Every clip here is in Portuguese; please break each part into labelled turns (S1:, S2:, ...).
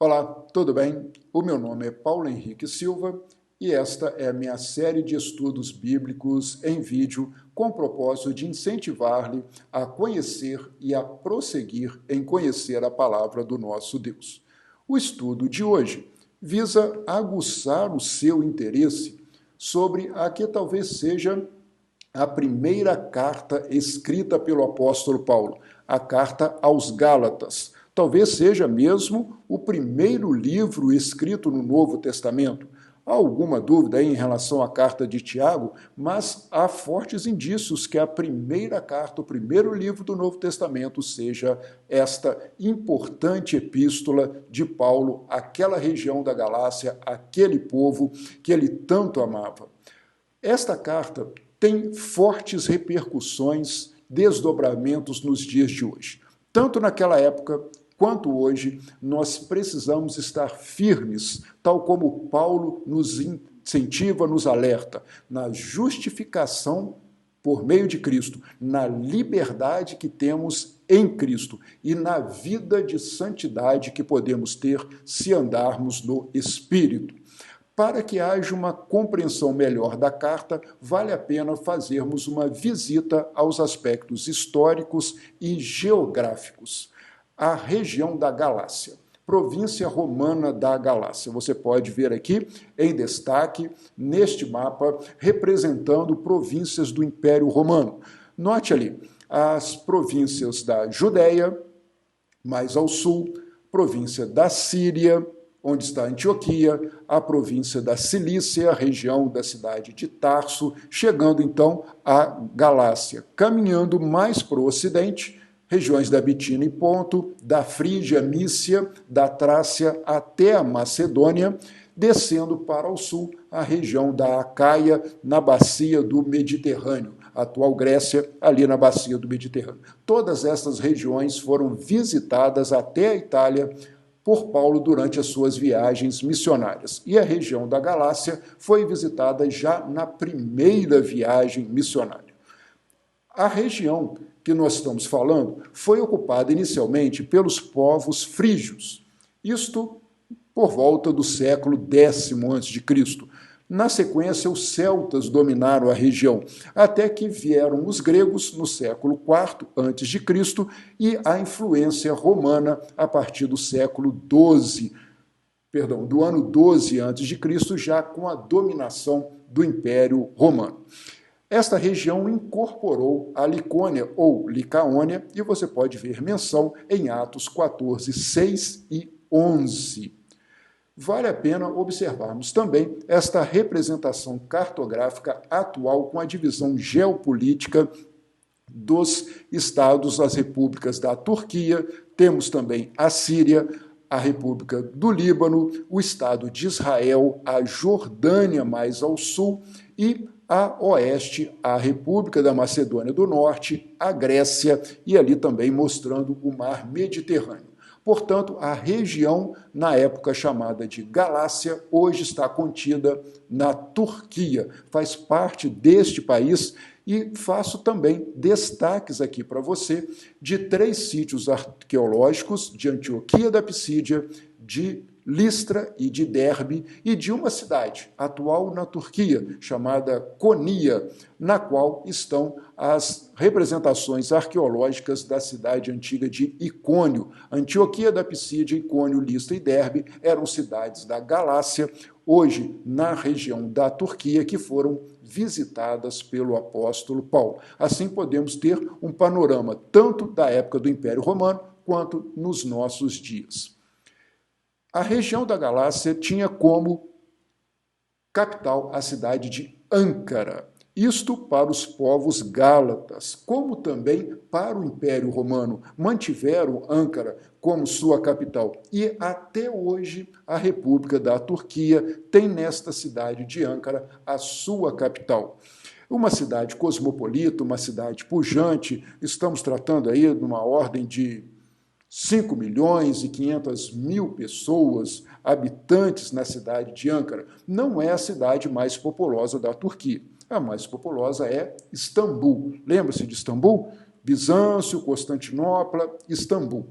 S1: Olá, tudo bem? O meu nome é Paulo Henrique Silva e esta é a minha série de estudos bíblicos em vídeo com o propósito de incentivar-lhe a conhecer e a prosseguir em conhecer a palavra do nosso Deus. O estudo de hoje visa aguçar o seu interesse sobre a que talvez seja a primeira carta escrita pelo apóstolo Paulo, a carta aos Gálatas. Talvez seja mesmo o primeiro livro escrito no Novo Testamento. Há alguma dúvida aí em relação à carta de Tiago, mas há fortes indícios que a primeira carta, o primeiro livro do Novo Testamento, seja esta importante epístola de Paulo àquela região da Galácia, aquele povo que ele tanto amava. Esta carta tem fortes repercussões, desdobramentos nos dias de hoje. Tanto naquela época quanto hoje, nós precisamos estar firmes, tal como Paulo nos incentiva, nos alerta, na justificação por meio de Cristo, na liberdade que temos em Cristo e na vida de santidade que podemos ter se andarmos no Espírito. Para que haja uma compreensão melhor da carta, vale a pena fazermos uma visita aos aspectos históricos e geográficos. A região da Galácia, província romana da Galácia. Você pode ver aqui em destaque, neste mapa, representando províncias do Império Romano. Note ali as províncias da Judéia, mais ao sul, província da Síria, onde está Antioquia, a província da Cilícia, a região da cidade de Tarso, chegando então à Galácia, caminhando mais para o ocidente, regiões da Bitínia e Ponto, da Frígia, Mícia, da Trácia até a Macedônia, descendo para o sul, a região da Acaia, na bacia do Mediterrâneo, a atual Grécia, ali na bacia do Mediterrâneo. Todas essas regiões foram visitadas até a Itália por Paulo durante as suas viagens missionárias. E a região da Galácia foi visitada já na primeira viagem missionária. A região que nós estamos falando foi ocupada inicialmente pelos povos frígios, isto por volta do século X a.C. Na sequência, os celtas dominaram a região, até que vieram os gregos no século IV a.C. e a influência romana a partir do do ano 12 a.C., já com a dominação do Império Romano. Esta região incorporou a Licônia ou Licaônia, e você pode ver menção em Atos 14, 6 e 11. Vale a pena observarmos também esta representação cartográfica atual com a divisão geopolítica dos estados, das repúblicas da Turquia, temos também a Síria, a República do Líbano, o Estado de Israel, a Jordânia mais ao sul e a oeste, a República da Macedônia do Norte, a Grécia e ali também mostrando o mar Mediterrâneo. Portanto, a região, na época chamada de Galácia, hoje está contida na Turquia, faz parte deste país e faço também destaques aqui para você de 3 sítios arqueológicos de Antioquia da Psídia, de Listra e de Derbe, e de uma cidade atual na Turquia, chamada Konia, na qual estão as representações arqueológicas da cidade antiga de Icônio. Antioquia da Psídia, Icônio, Listra e Derbe eram cidades da Galácia, hoje na região da Turquia, que foram visitadas pelo apóstolo Paulo. Assim podemos ter um panorama tanto da época do Império Romano quanto nos nossos dias. A região da Galácia tinha como capital a cidade de Âncara, isto para os povos gálatas, como também para o Império Romano, mantiveram Âncara como sua capital. E até hoje a República da Turquia tem nesta cidade de Âncara a sua capital. Uma cidade cosmopolita, uma cidade pujante, estamos tratando aí de uma ordem de 5.500.000 pessoas, habitantes na cidade de Âncara. Não é a cidade mais populosa da Turquia. A mais populosa é Istambul. Lembra-se de Istambul? Bizâncio, Constantinopla, Istambul.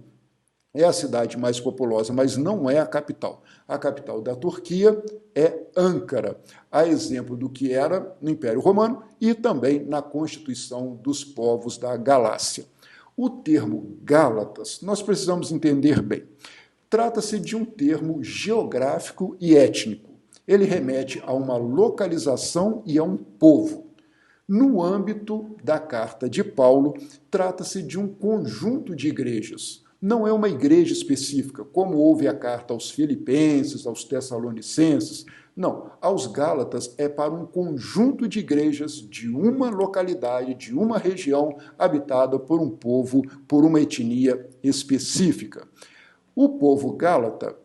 S1: é a cidade mais populosa, mas não é a capital. A capital da Turquia é Ankara, a exemplo do que era no Império Romano e também na constituição dos povos da Galácia. O termo Gálatas, nós precisamos entender bem. Trata-se de um termo geográfico e étnico. Ele remete a uma localização e a um povo. No âmbito da carta de Paulo, trata-se de um conjunto de igrejas. Não é uma igreja específica, como houve a carta aos Filipenses, aos Tessalonicenses. Não, aos Gálatas é para um conjunto de igrejas de uma localidade, de uma região habitada por um povo, por uma etnia específica. O povo gálata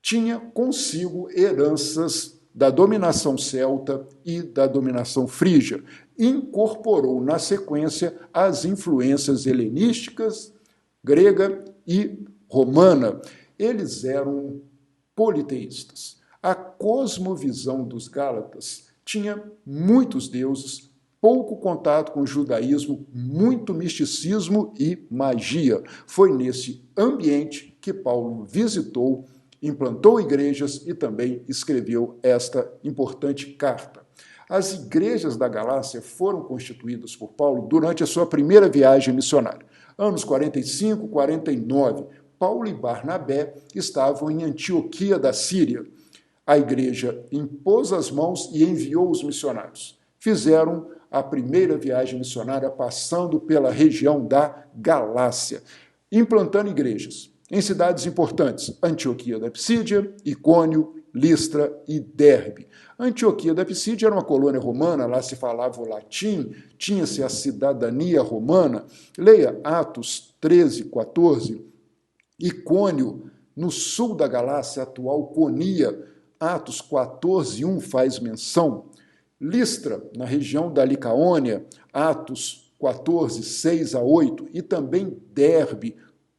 S1: tinha consigo heranças da dominação celta e da dominação frígia. Incorporou, na sequência, as influências helenísticas, grega e romana. Eles eram politeístas. A cosmovisão dos gálatas tinha muitos deuses, pouco contato com o judaísmo, muito misticismo e magia. Foi nesse ambiente que Paulo visitou, implantou igrejas e também escreveu esta importante carta. As igrejas da Galácia foram constituídas por Paulo durante a sua primeira viagem missionária. Anos 45, 49, Paulo e Barnabé estavam em Antioquia da Síria. A igreja impôs as mãos e enviou os missionários. Fizeram a primeira viagem missionária passando pela região da Galácia, implantando igrejas em cidades importantes, Antioquia da Psídia, Icônio, Listra e Derbe. Antioquia da Psídia era uma colônia romana, lá se falava o latim, tinha-se a cidadania romana. Leia Atos 13, 14. Icônio, no sul da Galácia, atual Conia, Atos 14, 1 faz menção. Listra, na região da Licaônia, Atos 14, 6 a 8, e também Derbe,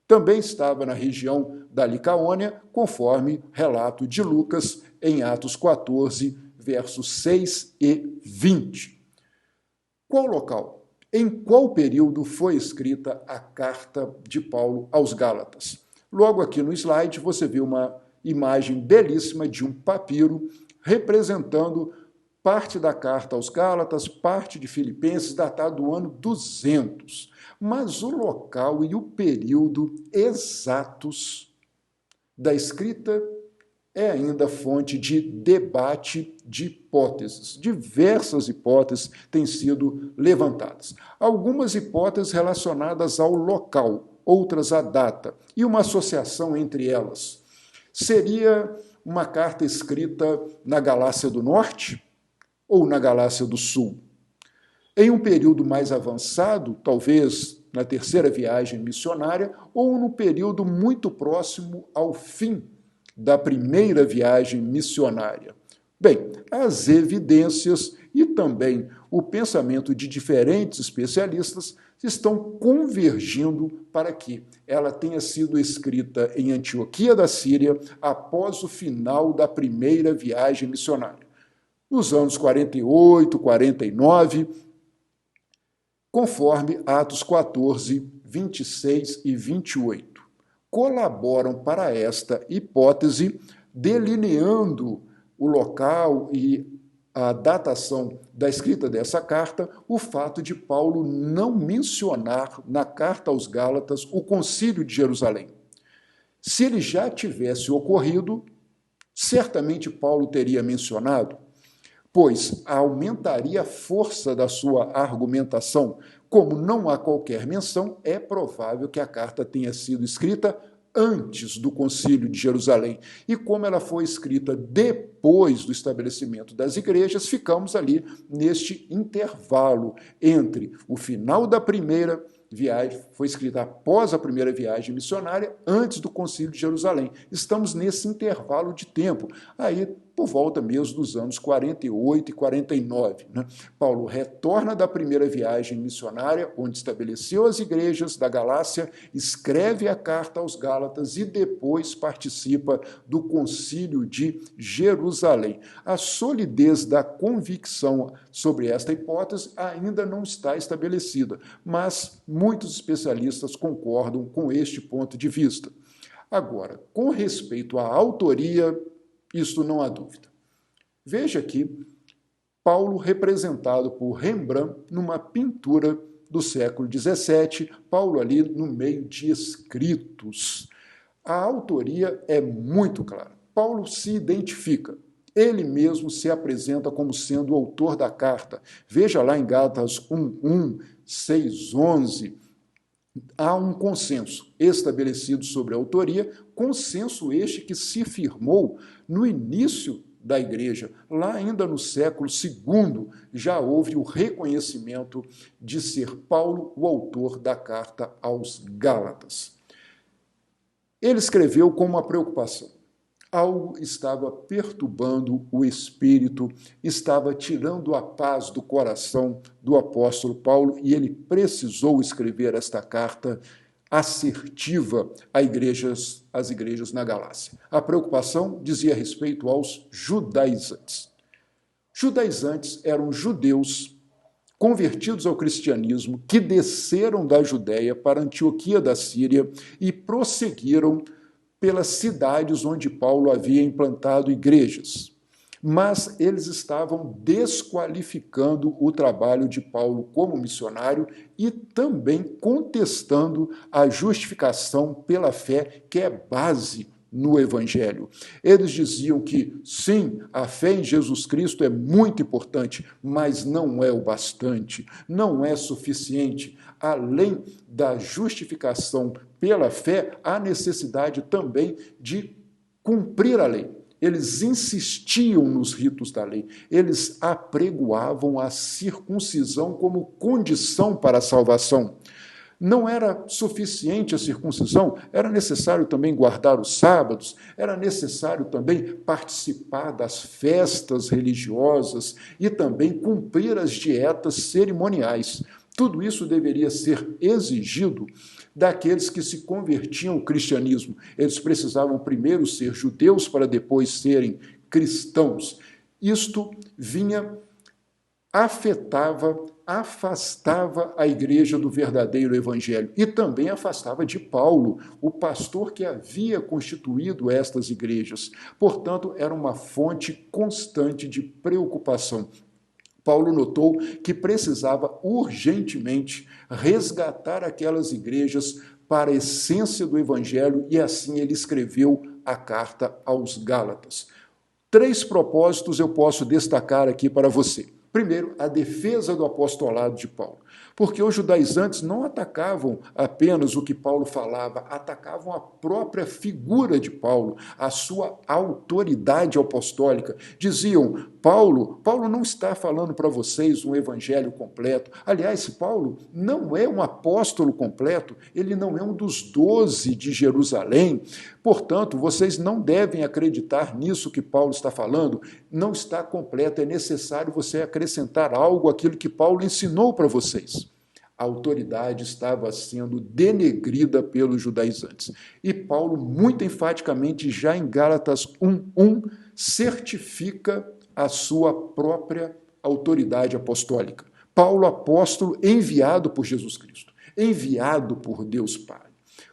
S1: também estava na região da Licaônia, conforme relato de Lucas em Atos 14, versos 6 e 20. Qual local? Em qual período foi escrita a carta de Paulo aos Gálatas? Logo aqui no slide você vê uma imagem belíssima de um papiro representando parte da carta aos Gálatas, parte de Filipenses, datado do ano 200. Mas o local e o período exatos da escrita é ainda fonte de debate de hipóteses. Diversas hipóteses têm sido levantadas. Algumas hipóteses relacionadas ao local, outras à data, e uma associação entre elas. Seria uma carta escrita na Galácia do Norte ou na Galácia do Sul? Em um período mais avançado, talvez na terceira viagem missionária, ou no período muito próximo ao fim da primeira viagem missionária. Bem, as evidências e também o pensamento de diferentes especialistas estão convergindo para que ela tenha sido escrita em Antioquia da Síria após o final da primeira viagem missionária. Nos anos 48, 49, conforme Atos 14, 26 e 28. Colaboram para esta hipótese, delineando o local e a datação da escrita dessa carta, o fato de Paulo não mencionar na carta aos Gálatas o Concílio de Jerusalém. Se ele já tivesse ocorrido, certamente Paulo teria mencionado, pois aumentaria a força da sua argumentação. Como não há qualquer menção, é provável que a carta tenha sido escrita antes do Concílio de Jerusalém. E como ela foi escrita depois do estabelecimento das igrejas, ficamos ali neste intervalo entre o final da primeira viagem, foi escrita após a primeira viagem missionária, antes do Concílio de Jerusalém. Estamos nesse intervalo de tempo. Aí por volta mesmo dos anos 48 e 49. Né? Paulo retorna da primeira viagem missionária, onde estabeleceu as igrejas da Galácia, escreve a carta aos Gálatas e depois participa do Concílio de Jerusalém. A solidez da convicção sobre esta hipótese ainda não está estabelecida, mas muitos especialistas concordam com este ponto de vista. Agora, com respeito à autoria, isto não há dúvida. Veja aqui Paulo representado por Rembrandt numa pintura do século XVII, Paulo ali no meio de escritos. A autoria é muito clara. Paulo se identifica. Ele mesmo se apresenta como sendo o autor da carta. Veja lá em Gálatas 1:1, 6:11. Há um consenso estabelecido sobre a autoria, consenso este que se firmou no início da igreja. Lá ainda no século II, já houve o reconhecimento de ser Paulo o autor da carta aos Gálatas. Ele escreveu com uma preocupação. Algo estava perturbando o espírito, estava tirando a paz do coração do apóstolo Paulo e ele precisou escrever esta carta assertiva às igrejas na Galácia. A preocupação dizia respeito aos judaizantes. Judaizantes eram judeus convertidos ao cristianismo que desceram da Judéia para Antioquia da Síria e prosseguiram pelas cidades onde Paulo havia implantado igrejas. Mas eles estavam desqualificando o trabalho de Paulo como missionário e também contestando a justificação pela fé, que é base no Evangelho. Eles diziam que, sim, a fé em Jesus Cristo é muito importante, mas não é o bastante, não é suficiente. Além da justificação pela fé, há necessidade também de cumprir a lei. Eles insistiam nos ritos da lei, eles apregoavam a circuncisão como condição para a salvação. Não era suficiente a circuncisão, era necessário também guardar os sábados, era necessário também participar das festas religiosas e também cumprir as dietas cerimoniais. Tudo isso deveria ser exigido daqueles que se convertiam ao cristianismo. Eles precisavam primeiro ser judeus para depois serem cristãos. Isto afastava a igreja do verdadeiro evangelho e também afastava de Paulo, o pastor que havia constituído estas igrejas. Portanto, era uma fonte constante de preocupação. Paulo notou que precisava urgentemente resgatar aquelas igrejas para a essência do evangelho e assim ele escreveu a carta aos Gálatas. 3 propósitos eu posso destacar aqui para você. Primeiro, a defesa do apostolado de Paulo, porque os judaizantes não atacavam apenas o que Paulo falava, atacavam a própria figura de Paulo, a sua autoridade apostólica. Diziam, Paulo não está falando para vocês um evangelho completo. Aliás, Paulo não é um apóstolo completo, ele não é um dos 12 de Jerusalém. Portanto, vocês não devem acreditar nisso que Paulo está falando, não está completo, é necessário você acrescentar algo àquilo que Paulo ensinou para vocês. A autoridade estava sendo denegrida pelos judaizantes. E Paulo, muito enfaticamente, já em Gálatas 1:1, certifica a sua própria autoridade apostólica. Paulo, apóstolo, enviado por Jesus Cristo, enviado por Deus Pai.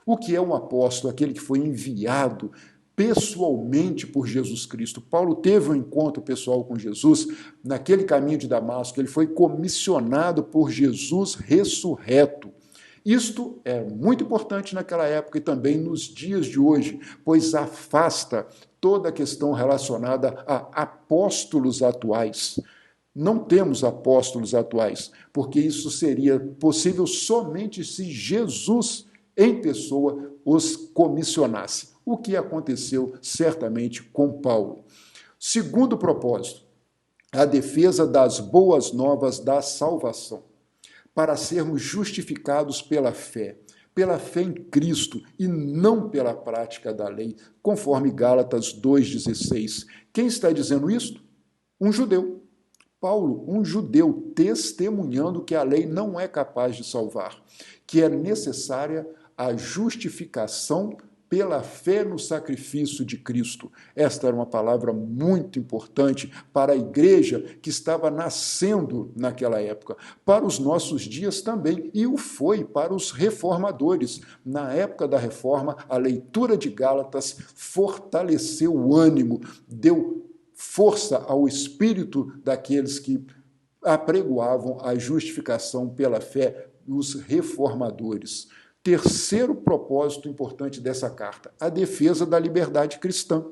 S1: O que é um apóstolo? Aquele que foi enviado pessoalmente por Jesus Cristo. Paulo teve um encontro pessoal com Jesus naquele caminho de Damasco. Ele foi comissionado por Jesus ressurreto. Isto é muito importante naquela época e também nos dias de hoje, pois afasta toda a questão relacionada a apóstolos atuais. Não temos apóstolos atuais, porque isso seria possível somente se Jesus, em pessoa, os comissionasse. O que aconteceu certamente com Paulo. Segundo propósito, a defesa das boas novas da salvação, para sermos justificados pela fé, pela fé em Cristo e não pela prática da lei, conforme Gálatas 2,16. Quem está dizendo isso? Um judeu. Paulo, um judeu, testemunhando que a lei não é capaz de salvar, que é necessária a justificação pela fé no sacrifício de Cristo. Esta era uma palavra muito importante para a igreja que estava nascendo naquela época, para os nossos dias também, e o foi para os reformadores. Na época da reforma, a leitura de Gálatas fortaleceu o ânimo, deu força ao espírito daqueles que apregoavam a justificação pela fé, os reformadores. Terceiro propósito importante dessa carta, a defesa da liberdade cristã.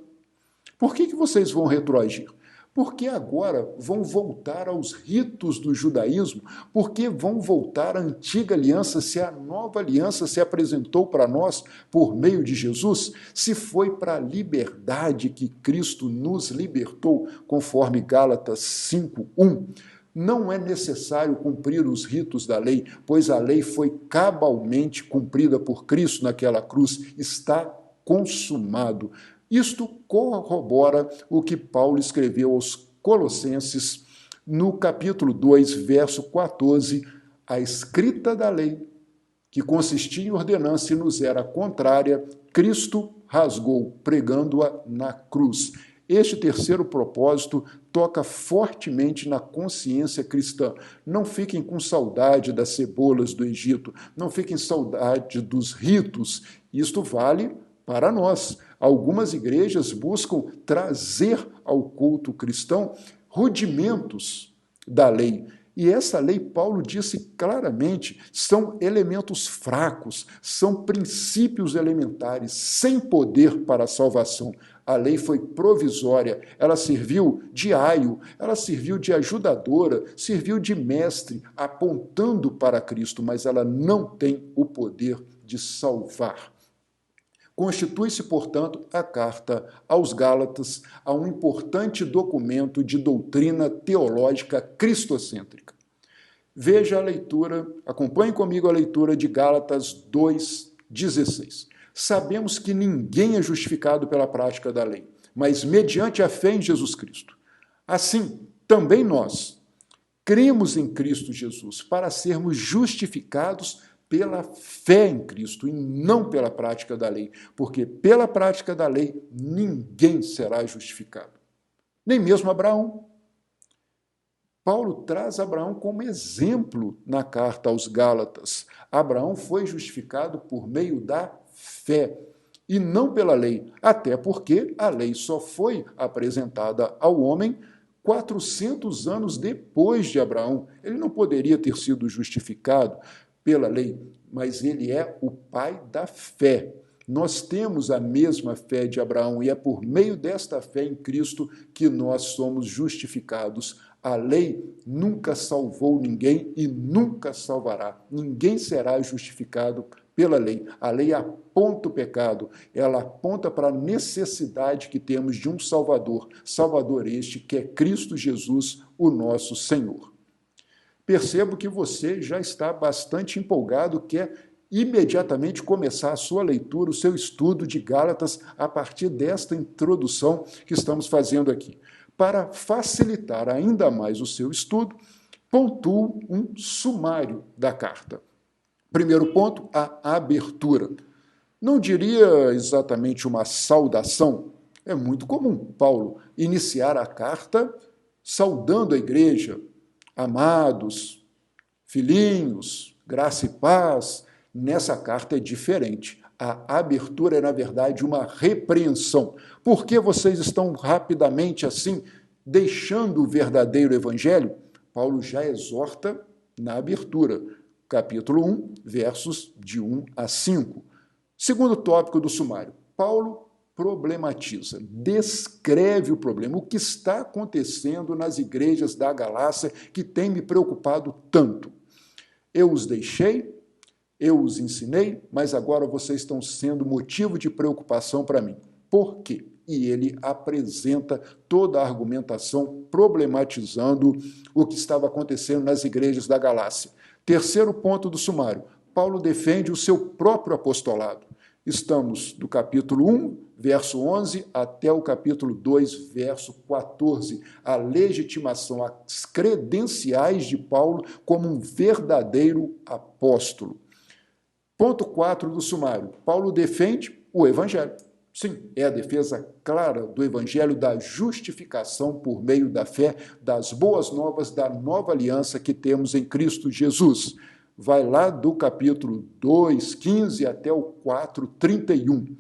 S1: Por que vocês vão retroagir? Porque agora vão voltar aos ritos do judaísmo, porque vão voltar à antiga aliança, se a nova aliança se apresentou para nós por meio de Jesus, se foi para a liberdade que Cristo nos libertou, conforme Gálatas 5:1. Não é necessário cumprir os ritos da lei, pois a lei foi cabalmente cumprida por Cristo naquela cruz, está consumado. Isto corrobora o que Paulo escreveu aos Colossenses, no capítulo 2, verso 14, a escrita da lei, que consistia em ordenança e nos era contrária, Cristo rasgou, pregando-a na cruz. Este terceiro propósito toca fortemente na consciência cristã. Não fiquem com saudade das cebolas do Egito, não fiquem com saudade dos ritos. Isto vale para nós. Algumas igrejas buscam trazer ao culto cristão rudimentos da lei. E essa lei, Paulo disse claramente, são elementos fracos, são princípios elementares, sem poder para a salvação. A lei foi provisória, ela serviu de aio, ela serviu de ajudadora, serviu de mestre, apontando para Cristo, mas ela não tem o poder de salvar. Constitui-se, portanto, a carta aos Gálatas a um importante documento de doutrina teológica cristocêntrica. Veja a leitura, acompanhe comigo a leitura de Gálatas 2,16. Sabemos que ninguém é justificado pela prática da lei, mas mediante a fé em Jesus Cristo. Assim, também nós cremos em Cristo Jesus para sermos justificados pela fé em Cristo e não pela prática da lei, porque pela prática da lei ninguém será justificado, nem mesmo Abraão. Paulo traz Abraão como exemplo na carta aos Gálatas. Abraão foi justificado por meio da fé e não pela lei, até porque a lei só foi apresentada ao homem 400 anos depois de Abraão. Ele não poderia ter sido justificado pela lei, mas ele é o pai da fé. Nós temos a mesma fé de Abraão e é por meio desta fé em Cristo que nós somos justificados. A lei nunca salvou ninguém e nunca salvará. Ninguém será justificado pela lei. A lei aponta o pecado, ela aponta para a necessidade que temos de um Salvador, Salvador este que é Cristo Jesus, o nosso Senhor. Percebo que você já está bastante empolgado, quer imediatamente começar a sua leitura, o seu estudo de Gálatas a partir desta introdução que estamos fazendo aqui. Para facilitar ainda mais o seu estudo, pontuo um sumário da carta. Primeiro ponto, a abertura. Não diria exatamente uma saudação, é muito comum Paulo iniciar a carta saudando a igreja, amados, filhinhos, graça e paz. Nessa carta é diferente. A abertura é, na verdade, uma repreensão. Por que vocês estão rapidamente assim deixando o verdadeiro evangelho? Paulo já exorta na abertura, capítulo 1, versos de 1 a 5. Segundo tópico do sumário, Paulo problematiza, descreve o problema, o que está acontecendo nas igrejas da Galácia que tem me preocupado tanto. Eu os deixei, eu os ensinei, mas agora vocês estão sendo motivo de preocupação para mim. Por quê? E ele apresenta toda a argumentação problematizando o que estava acontecendo nas igrejas da Galácia. Terceiro ponto do sumário. Paulo defende o seu próprio apostolado. Estamos do capítulo 1, verso 11, até o capítulo 2, verso 14. A legitimação, as credenciais de Paulo como um verdadeiro apóstolo. Ponto 4 do sumário. Paulo defende o evangelho. Sim, é a defesa clara do evangelho da justificação por meio da fé, das boas novas da nova aliança que temos em Cristo Jesus. Vai lá do capítulo 2, 15 até o 4, 31.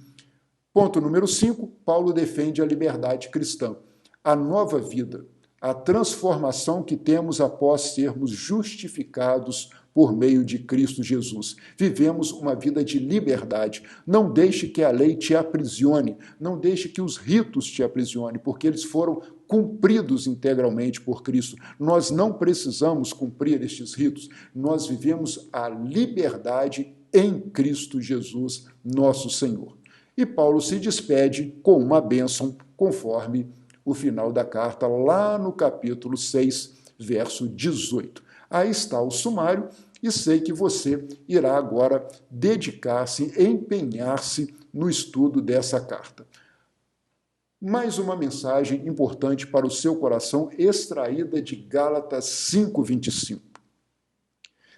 S1: Ponto número 5, Paulo defende a liberdade cristã, a nova vida, a transformação que temos após sermos justificados por meio de Cristo Jesus. Vivemos uma vida de liberdade. Não deixe que a lei te aprisione, não deixe que os ritos te aprisionem, porque eles foram cumpridos integralmente por Cristo. Nós não precisamos cumprir estes ritos. Nós vivemos a liberdade em Cristo Jesus, nosso Senhor. E Paulo se despede com uma bênção, conforme o final da carta, lá no capítulo 6, verso 18. Aí está o sumário, e sei que você irá agora dedicar-se, empenhar-se no estudo dessa carta. Mais uma mensagem importante para o seu coração, extraída de Gálatas 5:25.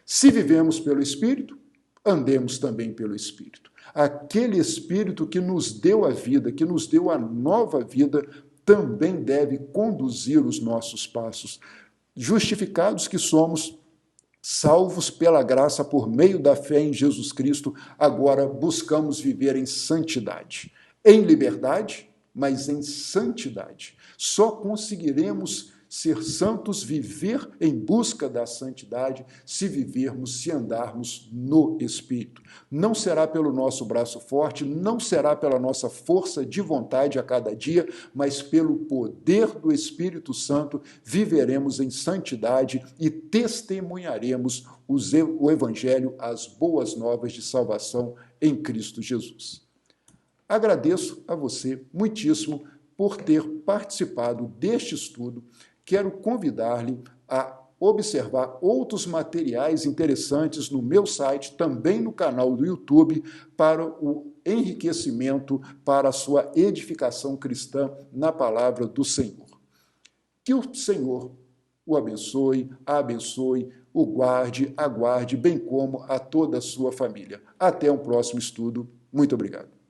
S1: Se vivemos pelo Espírito, andemos também pelo Espírito. Aquele Espírito que nos deu a vida, que nos deu a nova vida, também deve conduzir os nossos passos. Justificados que somos, salvos pela graça por meio da fé em Jesus Cristo, agora buscamos viver em santidade. Em liberdade, mas em santidade. Só conseguiremos ser santos, viver em busca da santidade, se vivermos, se andarmos no Espírito. Não será pelo nosso braço forte, não será pela nossa força de vontade a cada dia, mas pelo poder do Espírito Santo viveremos em santidade e testemunharemos o Evangelho, as boas novas de salvação em Cristo Jesus. Agradeço a você muitíssimo por ter participado deste estudo. Quero convidar-lhe a observar outros materiais interessantes no meu site, também no canal do YouTube, para o enriquecimento, para a sua edificação cristã na palavra do Senhor. Que o Senhor o abençoe, a abençoe, o guarde, aguarde, bem como a toda a sua família. Até um próximo estudo. Muito obrigado.